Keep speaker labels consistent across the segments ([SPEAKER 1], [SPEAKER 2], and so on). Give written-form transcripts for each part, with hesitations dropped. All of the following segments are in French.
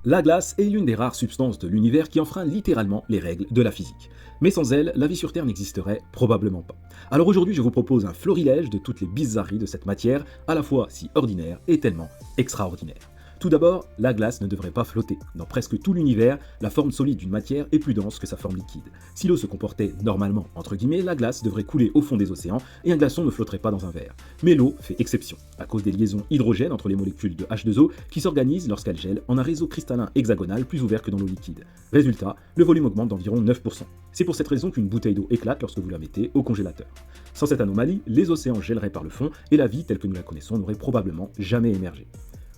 [SPEAKER 1] La glace est l'une des rares substances de l'univers qui enfreint littéralement les règles de la physique. Mais sans elle, la vie sur Terre n'existerait probablement pas. Alors aujourd'hui, je vous propose un florilège de toutes les bizarreries de cette matière, à la fois si ordinaire et tellement extraordinaire. Tout d'abord, la glace ne devrait pas flotter. Dans presque tout l'univers, la forme solide d'une matière est plus dense que sa forme liquide. Si l'eau se comportait normalement, entre guillemets, la glace devrait couler au fond des océans et un glaçon ne flotterait pas dans un verre. Mais l'eau fait exception, à cause des liaisons hydrogènes entre les molécules de H2O qui s'organisent lorsqu'elles gèlent en un réseau cristallin hexagonal plus ouvert que dans l'eau liquide. Résultat, le volume augmente d'environ 9%. C'est pour cette raison qu'une bouteille d'eau éclate lorsque vous la mettez au congélateur. Sans cette anomalie, les océans gèleraient par le fond et la vie telle que nous la connaissons n'aurait probablement jamais émergé.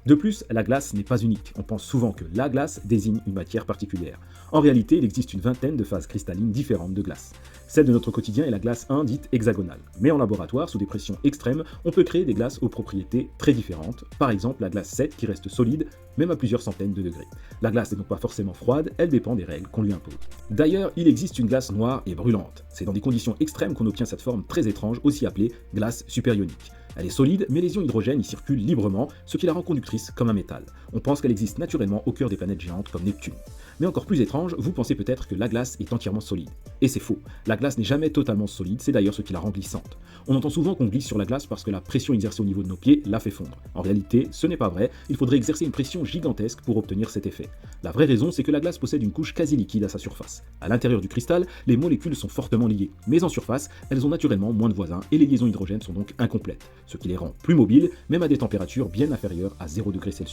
[SPEAKER 1] De plus, la glace n'est pas unique. On pense souvent que la glace désigne une matière particulière. En réalité, il existe une vingtaine de phases cristallines différentes de glace. Celle de notre quotidien est la glace 1 dite hexagonale. Mais en laboratoire, sous des pressions extrêmes, on peut créer des glaces aux propriétés très différentes. Par exemple, la glace 7 qui reste solide, même à plusieurs centaines de degrés. La glace n'est donc pas forcément froide, elle dépend des règles qu'on lui impose. D'ailleurs, il existe une glace noire et brûlante. C'est dans des conditions extrêmes qu'on obtient cette forme très étrange, aussi appelée glace supérionique. Elle est solide, mais les ions hydrogène y circulent librement, ce qui la rend conductrice comme un métal. On pense qu'elle existe naturellement au cœur des planètes géantes comme Neptune. Mais encore plus étrange, vous pensez peut-être que la glace est entièrement solide. Et c'est faux. La glace n'est jamais totalement solide, c'est d'ailleurs ce qui la rend glissante. On entend souvent qu'on glisse sur la glace parce que la pression exercée au niveau de nos pieds la fait fondre. En réalité, ce n'est pas vrai, il faudrait exercer une pression gigantesque pour obtenir cet effet. La vraie raison, c'est que la glace possède une couche quasi liquide à sa surface. À l'intérieur du cristal, les molécules sont fortement liées, mais en surface, elles ont naturellement moins de voisins et les liaisons hydrogènes sont donc incomplètes, ce qui les rend plus mobiles, même à des températures bien inférieures à 0°C.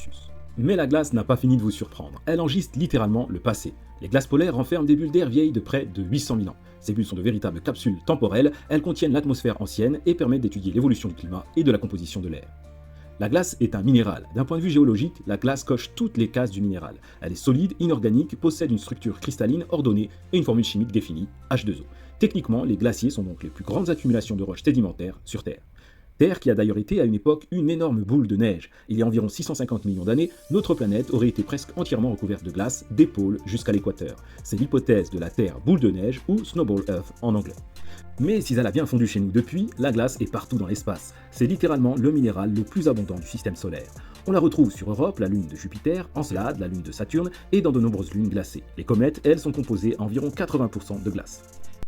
[SPEAKER 1] Mais la glace n'a pas fini de vous surprendre, elle enregistre littéralement le passé. Les glaces polaires renferment des bulles d'air vieilles de près de 800 000 ans. Ces bulles sont de véritables capsules temporelles, elles contiennent l'atmosphère ancienne et permettent d'étudier l'évolution du climat et de la composition de l'air. La glace est un minéral. D'un point de vue géologique, la glace coche toutes les cases du minéral. Elle est solide, inorganique, possède une structure cristalline ordonnée et une formule chimique définie, H2O. Techniquement, les glaciers sont donc les plus grandes accumulations de roches sédimentaires sur Terre. Terre qui a d'ailleurs été à une époque une énorme boule de neige. Il y a environ 650 millions d'années, notre planète aurait été presque entièrement recouverte de glace, des pôles jusqu'à l'équateur. C'est l'hypothèse de la Terre boule de neige ou Snowball Earth en anglais. Mais si elle a bien fondu chez nous depuis, la glace est partout dans l'espace. C'est littéralement le minéral le plus abondant du système solaire. On la retrouve sur Europe, la lune de Jupiter, Encelade, la lune de Saturne et dans de nombreuses lunes glacées. Les comètes, elles, sont composées à environ 80% de glace.